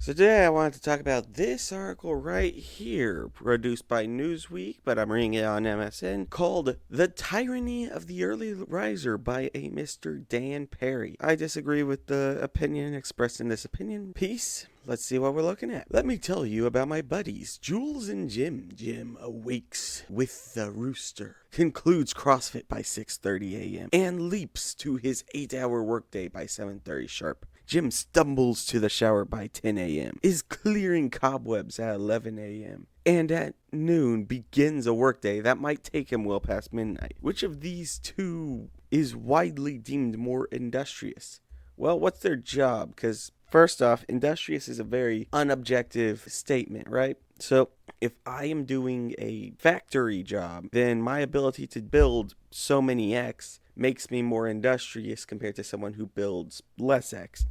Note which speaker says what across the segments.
Speaker 1: So today I wanted to talk about this article right here, produced by Newsweek, but I'm reading it on MSN, called The Tyranny of the Early Riser by a Mr. Dan Perry. I disagree with the opinion expressed in this opinion piece. Let's see what we're looking at. Let me tell you about my buddies, Jules and Jim. Jim awakes with the rooster, concludes CrossFit by 6:30 a.m., and leaps to his 8-hour workday by 7:30 sharp. Jim stumbles to the shower by 10 a.m., is clearing cobwebs at 11 a.m., and at noon begins a workday that might take him well past midnight. Which of these two is widely deemed more industrious? Well, what's their job? Because first off, industrious is a very unobjective statement, right? So if I am doing a factory job, then my ability to build so many X makes me more industrious compared to someone who builds less X.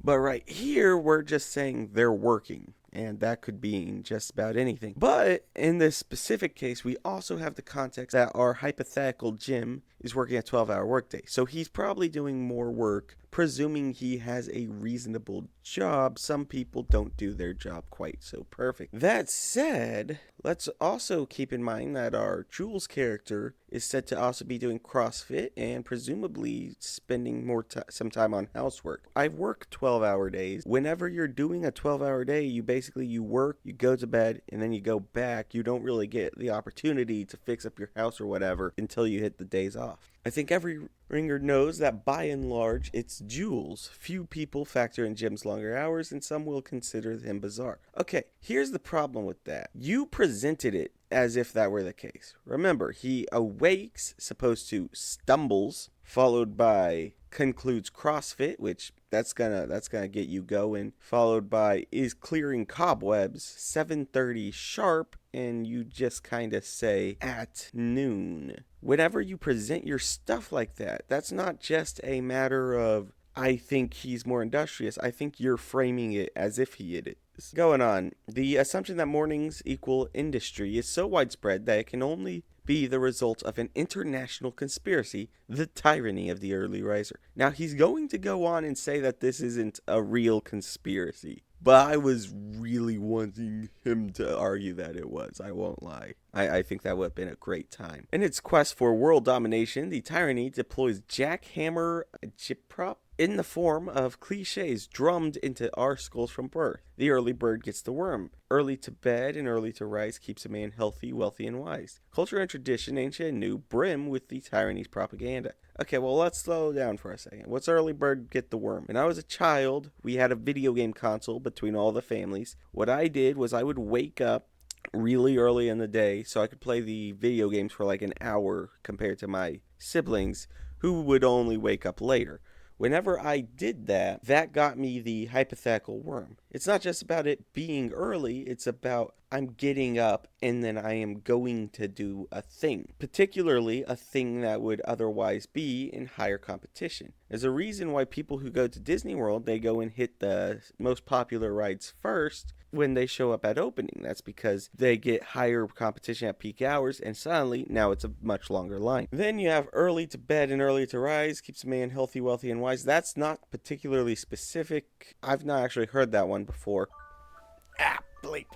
Speaker 1: But right here, we're just saying they're working, and that could mean just about anything. But in this specific case, we also have the context that our hypothetical Jim is working a 12-hour workday. So he's probably doing more work, presuming he has a reasonable job. Some people don't do their job quite so perfect. That said, let's also keep in mind that our Jules character is said to also be doing CrossFit and presumably spending some time on housework. I've worked 12-hour days. Whenever you're doing a 12-hour day, you work, you go to bed, and then you go back. You don't really get the opportunity to fix up your house or whatever until you hit the days off. I think every ringer knows that by and large, it's Jules. Few people factor in Jim's longer hours, and some will consider him bizarre. Okay, here's the problem with that. You presented it as if that were the case. Remember, he awakes, supposed to stumbles, followed by concludes CrossFit, which that's gonna get you going, followed by is clearing cobwebs 7:30 sharp, and you just kind of say at noon. Whenever you present your stuff like that, that's not just a matter of I think he's more industrious. I think you're framing it as if he is. Going on, the assumption that mornings equal industry is so widespread that it can only be the result of an international conspiracy, the tyranny of the early riser. Now, he's going to go on and say that this isn't a real conspiracy, but I was really wanting him to argue that it was. I won't lie. I think that would have been a great time. In its quest for world domination, the tyranny deploys jackhammer agitprop in the form of cliches drummed into our skulls from birth. The early bird gets the worm. Early to bed and early to rise keeps a man healthy, wealthy, and wise. Culture and tradition, ancient and new, brim with the tyranny's propaganda. Okay, well, let's slow down for a second. What's early bird get the worm? When I was a child, we had a video game console between all the families. What I did was I would wake up really early in the day so I could play the video games for like an hour compared to my siblings who would only wake up later. Whenever I did that, that got me the hypothetical worm. It's not just about it being early, it's about I'm getting up and then I am going to do a thing, particularly a thing that would otherwise be in higher competition. There's a reason why people who go to Disney World, they go and hit the most popular rides first when they show up at opening. That's because they get higher competition at peak hours, and suddenly now it's a much longer line. Then you have early to bed and early to rise keeps a man healthy, wealthy, and wise. That's not particularly specific. I've not actually heard that one before. Bleep.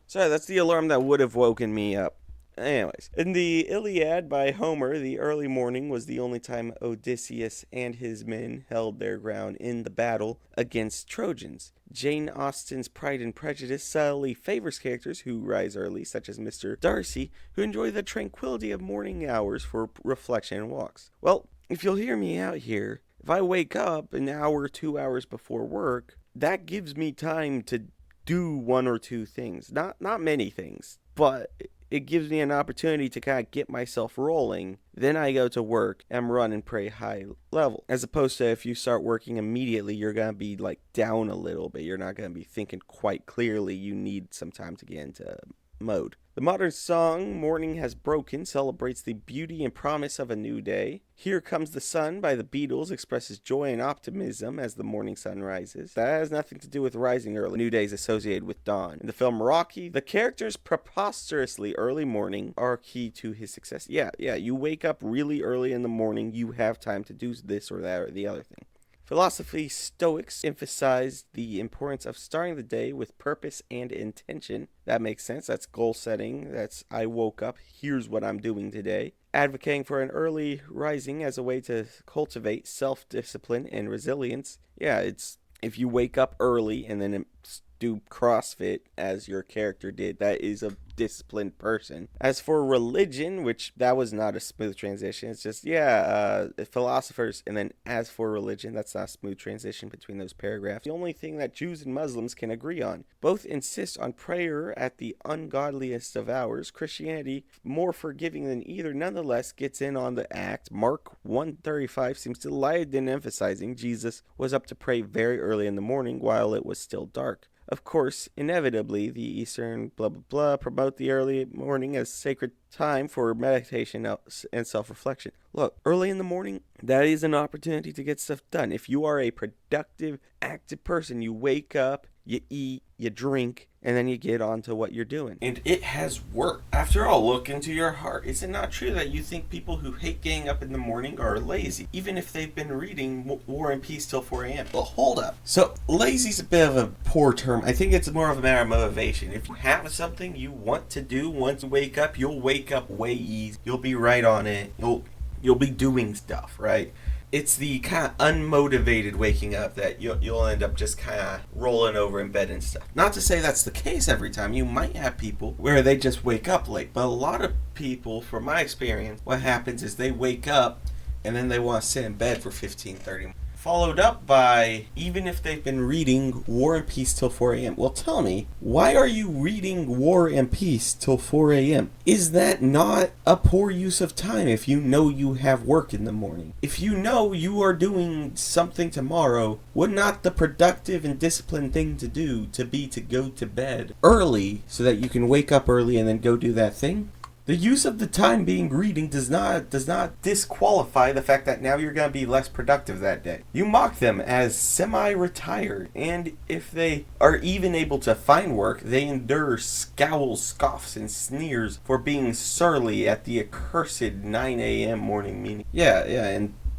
Speaker 1: Sorry, that's the alarm that would have woken me up. Anyways, in the Iliad by Homer, the early morning was the only time Odysseus and his men held their ground in the battle against Trojans. Jane Austen's Pride and Prejudice subtly favors characters who rise early, such as Mr. Darcy, who enjoy the tranquility of morning hours for reflection and walks. Well, if you'll hear me out here, if I wake up an hour, 2 hours before work, that gives me time to do one or two things. Not many things, but it gives me an opportunity to kind of get myself rolling. Then I go to work and run and pray high level. As opposed to if you start working immediately, you're going to be like down a little bit. You're not going to be thinking quite clearly. You need some time to get into mode. The modern song Morning Has Broken celebrates the beauty and promise of a new day. Here Comes the Sun by the Beatles expresses joy and optimism as the morning sun rises. That has nothing to do with rising early. New day is associated with dawn. In the film Rocky, the character's preposterously early morning are key to his success. Yeah, you wake up really early in the morning, you have time to do this or that or the other thing. Philosophy Stoics emphasized the importance of starting the day with purpose and intention. That makes sense. That's goal setting. That's I woke up. Here's what I'm doing today. Advocating for an early rising as a way to cultivate self-discipline and resilience. Yeah, it's if you wake up early and then do CrossFit as your character did, that is a disciplined person. As for religion, which that was not a smooth transition, it's just philosophers, and then as for religion, that's not a smooth transition between those paragraphs. The only thing that Jews and Muslims can agree on. Both insist on prayer at the ungodliest of hours. Christianity, more forgiving than either, nonetheless gets in on the act. Mark 1:35 seems delighted in emphasizing Jesus was up to pray very early in the morning while it was still dark. Of course, inevitably, the Eastern blah blah blah promote the early morning as sacred time for meditation and self-reflection. Look, early in the morning, that is an opportunity to get stuff done. If you are a productive, active person, you wake up, you eat, you drink, and then you get on to what you're doing. And it has worked. After all, look into your heart. Is it not true that you think people who hate getting up in the morning are lazy, even if they've been reading War and Peace till 4 a.m.? Well, hold up. So, lazy's a bit of a poor term. I think it's more of a matter of motivation. If you have something you want to do once you wake up, you'll wake up way easy. You'll be right on it. You'll be doing stuff, right? It's the kind of unmotivated waking up that you'll end up just kind of rolling over in bed and stuff. Not to say that's the case every time. You might have people where they just wake up late. But a lot of people, from my experience, what happens is they wake up and then they want to sit in bed for 15, 30 minutes. Followed up by, even if they've been reading War and Peace till 4 a.m. Well, tell me, why are you reading War and Peace till 4 a.m.? Is that not a poor use of time if you know you have work in the morning? If you know you are doing something tomorrow, would not the productive and disciplined thing to do to be to go to bed early so that you can wake up early and then go do that thing? The use of the time being reading does not disqualify the fact that now you're going to be less productive that day. You mock them as semi-retired, and if they are even able to find work, they endure scowls, scoffs, and sneers for being surly at the accursed 9 a.m. morning meeting. Yeah,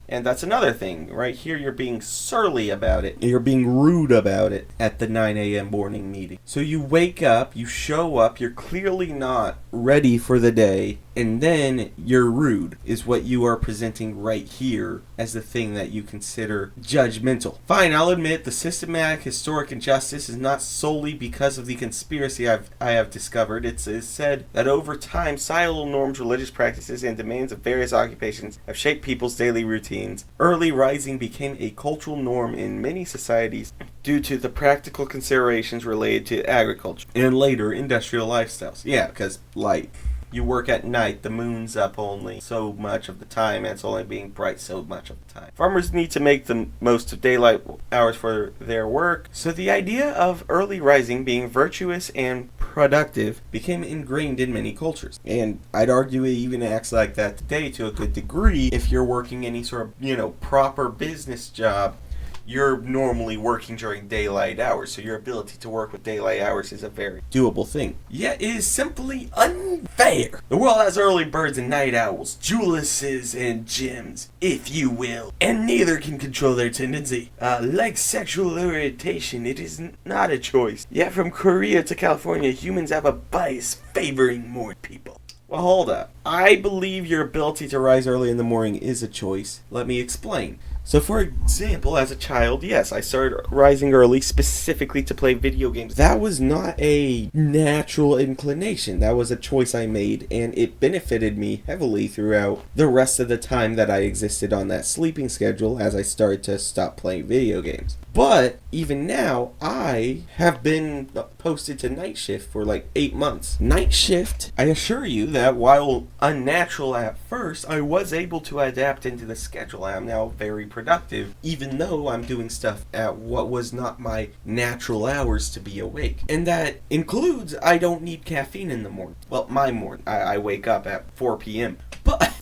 Speaker 1: and that's another thing. Right here, you're being surly about it. You're being rude about it at the 9 a.m. morning meeting. So you wake up, you show up, you're clearly not ready for the day, and then you're rude, is what you are presenting right here as the thing that you consider judgmental. Fine, I'll admit the systematic historic injustice is not solely because of the conspiracy I have discovered. It's said that over time, societal norms, religious practices, and demands of various occupations have shaped people's daily routines. Early rising became a cultural norm in many societies due to the practical considerations related to agriculture and later industrial lifestyles. Yeah, because light. You work at night, the moon's up only so much of the time, and it's only being bright so much of the time. Farmers need to make the most of daylight hours for their work, so the idea of early rising being virtuous and productive became ingrained in many cultures. And I'd argue it even acts like that today to a good degree. If you're working any sort of, proper business job, you're normally working during daylight hours, so your ability to work with daylight hours is a very doable thing. Yet it is simply unfair. The world has early birds and night owls, Juleses and Jims, if you will, and neither can control their tendency. Like sexual orientation, it is not a choice. Yet from Korea to California, humans have a bias favoring more people. Well, hold up. I believe your ability to rise early in the morning is a choice. Let me explain. So, for example, as a child, yes, I started rising early specifically to play video games. That was not a natural inclination. That was a choice I made, and it benefited me heavily throughout the rest of the time that I existed on that sleeping schedule as I started to stop playing video games. But even now, I have been posted to night shift for like 8 months. Night shift, I assure you that while unnatural at first, I was able to adapt into the schedule. I am now very productive, even though I'm doing stuff at what was not my natural hours to be awake. And that includes I don't need caffeine in the morning. Well, my morning. I wake up at 4 p.m. But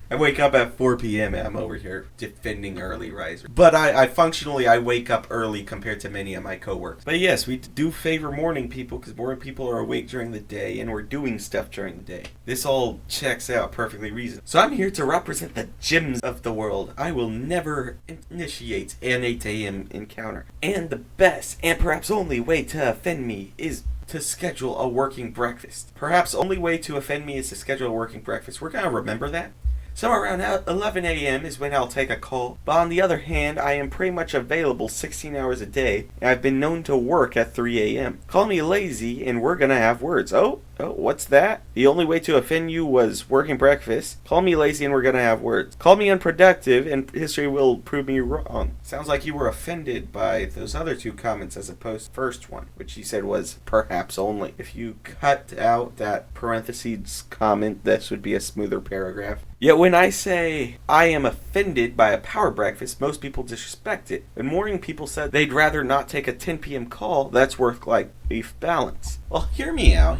Speaker 1: I wake up at 4 p.m. and I'm over here defending early risers. But I functionally, I wake up early compared to many of my coworkers. But yes, we do favor morning people because morning people are awake during the day and we're doing stuff during the day. This all checks out perfectly reasonable. So I'm here to represent the Jims of the world. I will never initiate an 8 a.m. encounter. And the best and perhaps only way to offend me is to schedule a working breakfast. Perhaps only way to offend me is to schedule a working breakfast. We're going to remember that. Somewhere around 11 a.m. is when I'll take a call. But on the other hand, I am pretty much available 16 hours a day, and I've been known to work at 3 a.m. Call me lazy, and we're gonna have words. Oh, what's that? The only way to offend you was working breakfast. Call me lazy, and we're gonna have words. Call me unproductive, and history will prove me wrong. Sounds like you were offended by those other two comments as opposed to the first one, which you said was perhaps only. If you cut out that parentheses comment, this would be a smoother paragraph. Yet when I say I am offended by a power breakfast, most people disrespect it. When morning people said they'd rather not take a 10 p.m. call, that's work-life balance. Well, hear me out.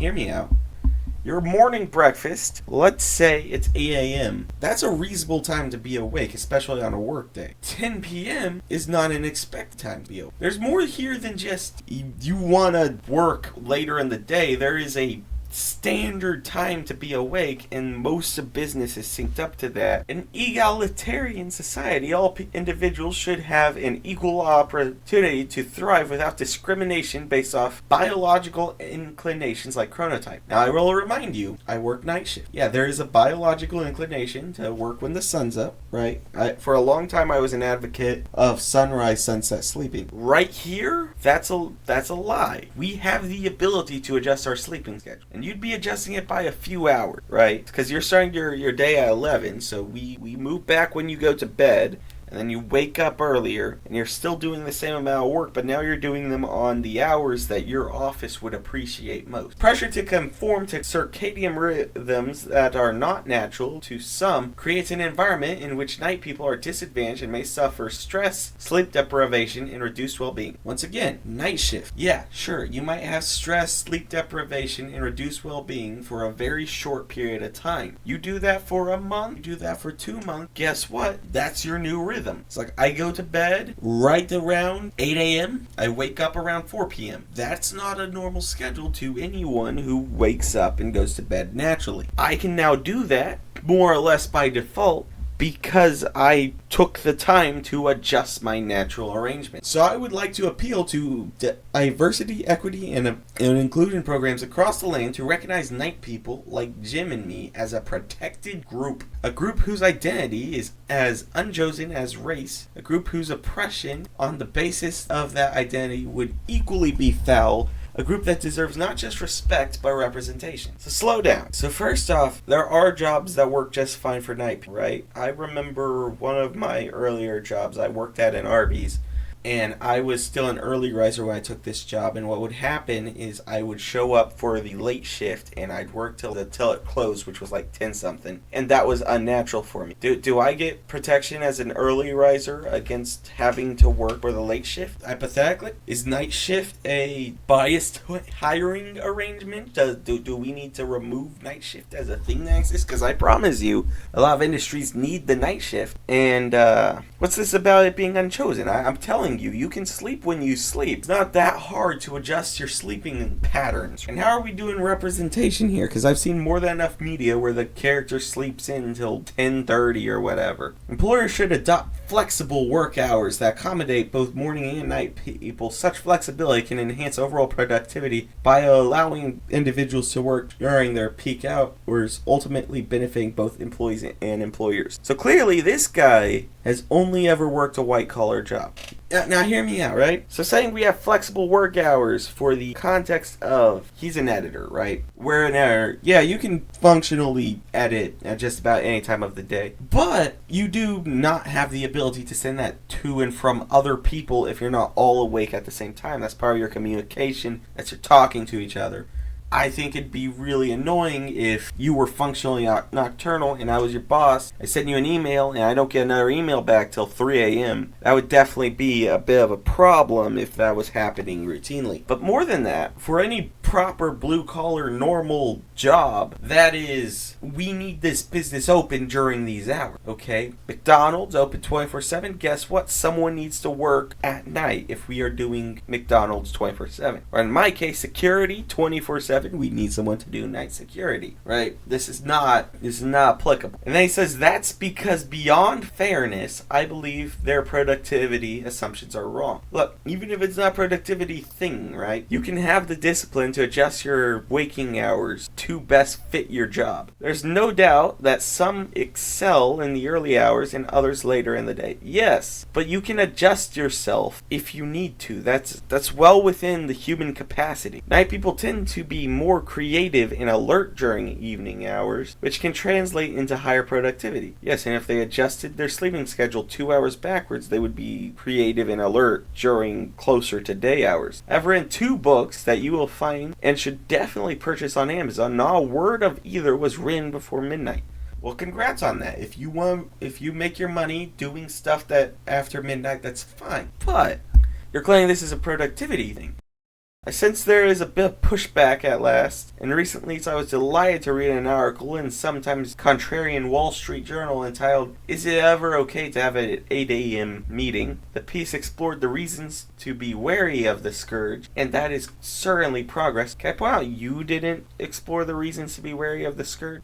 Speaker 1: Your morning breakfast, let's say it's 8 a.m. That's a reasonable time to be awake, especially on a work day. 10 p.m. is not an expected time to be awake. There's more here than just you want to work later in the day. There is a standard time to be awake, and most of business is synced up to that. In egalitarian society, all individuals should have an equal opportunity to thrive without discrimination based off biological inclinations like chronotype. Now, I will remind you, I work night shift. Yeah, there is a biological inclination to work when the sun's up, right? For a long time, I was an advocate of sunrise, sunset sleeping. Right here, that's a lie. We have the ability to adjust our sleeping schedule. And you'd be adjusting it by a few hours, right? Because you're starting your day at 11, so we move back when you go to bed, and then you wake up earlier, and you're still doing the same amount of work, but now you're doing them on the hours that your office would appreciate most. Pressure to conform to circadian rhythms that are not natural to some creates an environment in which night people are disadvantaged and may suffer stress, sleep deprivation, and reduced well-being. Once again, night shift. Yeah, sure, you might have stress, sleep deprivation, and reduced well-being for a very short period of time. You do that for a month, you do that for 2 months, guess what? That's your new rhythm. It's like I go to bed right around 8 a.m. I wake up around 4 p.m. That's not a normal schedule to anyone who wakes up and goes to bed naturally. I can now do that more or less by default because I took the time to adjust my natural arrangement. So I would like to appeal to diversity, equity, and inclusion programs across the land to recognize night people like Jim and me as a protected group. A group whose identity is as unchosen as race. A group whose oppression on the basis of that identity would equally be foul. A group that deserves not just respect, but representation. So slow down. So first off, there are jobs that work just fine for night people, right? I remember one of my earlier jobs I worked at in Arby's, and I was still an early riser when I took this job, and what would happen is I would show up for the late shift, and I'd work till it closed, which was like 10-something, and that was unnatural for me. Do I get protection as an early riser against having to work for the late shift? Hypothetically, is night shift a biased hiring arrangement? Do we need to remove night shift as a thing that exists? Because I promise you, a lot of industries need the night shift, and what's this about it being unchosen? I'm telling you, you can sleep when you sleep. It's not that hard to adjust your sleeping patterns. And how are we doing representation here? Because I've seen more than enough media where the character sleeps in until 10:30 or whatever. Employers should adopt flexible work hours that accommodate both morning and night people. Such flexibility can enhance overall productivity by allowing individuals to work during their peak hours, ultimately benefiting both employees and employers. So clearly this guy has only ever worked a white-collar job. Now hear me out, right? So saying we have flexible work hours for the context of he's an editor, right? We're an editor. Yeah, you can functionally edit at just about any time of the day. But you do not have the ability to send that to and from other people if you're not all awake at the same time. That's part of your communication. That's you're talking to each other. I think it'd be really annoying if you were functionally nocturnal and I was your boss. I send you an email and I don't get another email back till 3 a.m. That would definitely be a bit of a problem if that was happening routinely. But more than that, for any proper blue-collar, normal job. That is, we need this business open during these hours, okay? McDonald's open 24/7. Guess what? Someone needs to work at night if we are doing McDonald's 24/7. Or in my case, security 24/7. We need someone to do night security, right? This is not applicable. And then he says that's because beyond fairness, I believe their productivity assumptions are wrong. Look, even if it's not a productivity thing, right? You can have the discipline to adjust your waking hours to best fit your job. There's no doubt that some excel in the early hours and others later in the day. Yes, but you can adjust yourself if you need to. That's well within the human capacity. Night people tend to be more creative and alert during evening hours, which can translate into higher productivity. Yes, and if they adjusted their sleeping schedule 2 hours backwards, they would be creative and alert during closer to day hours. I've read 2 books that you will find and should definitely purchase on Amazon. Not a word of either was written before midnight. Well, congrats on that. If you make your money doing stuff that after midnight, that's fine. But you're claiming this is a productivity thing. I sense there is a bit of pushback at last, and recently I was delighted to read an article in sometimes contrarian Wall Street Journal entitled, "Is it ever okay to have an 8 a.m. meeting?" The piece explored the reasons to be wary of the scourge, and that is certainly progress. Can I point out you didn't explore the reasons to be wary of the scourge?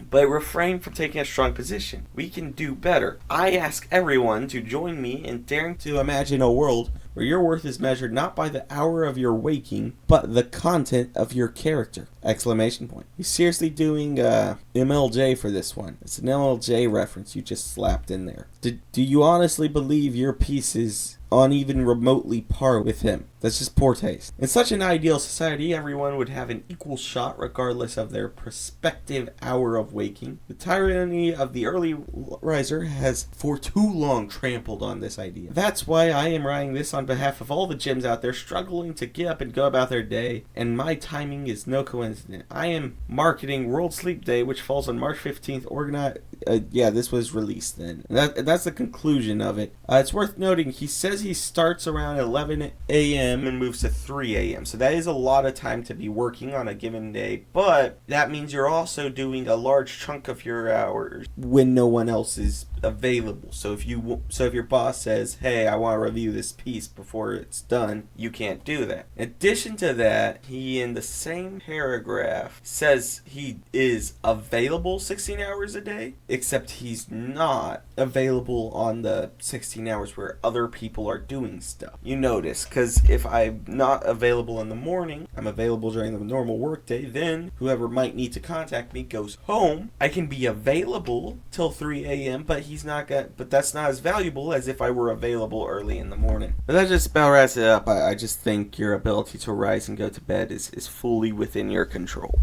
Speaker 1: But refrain from taking a strong position. We can do better. I ask everyone to join me in daring to imagine a world where your worth is measured not by the hour of your waking, but the content of your character! Exclamation point. He's seriously doing MLJ for this one. It's an MLJ reference you just slapped in there. Do you honestly believe your piece is on even remotely par with him? That's just poor taste. In such an ideal society, everyone would have an equal shot regardless of their prospective hour of waking. The tyranny of the early riser has for too long trampled on this idea. That's why I am writing this on behalf of all the gyms out there struggling to get up and go about their day, and my timing is no coincidence. I am marketing World Sleep Day, which falls on March 15th. This was released then. That's the conclusion of it. It's worth noting, he says he starts around 11 a.m. and moves to 3 a.m. So that is a lot of time to be working on a given day, but that means you're also doing a large chunk of your hours when no one else is available. So if your boss says, "Hey, I want to review this piece before it's done," you can't do that. In addition to that, he in the same paragraph says he is available 16 hours a day, except he's not available on the 16 hours where other people are doing stuff. You notice, because if I'm not available in the morning, I'm available during the normal workday, then whoever might need to contact me goes home. I can be available till 3 a.m., but that's not as valuable as if I were available early in the morning. But that just about wraps it up. I just think your ability to rise and go to bed is fully within your control.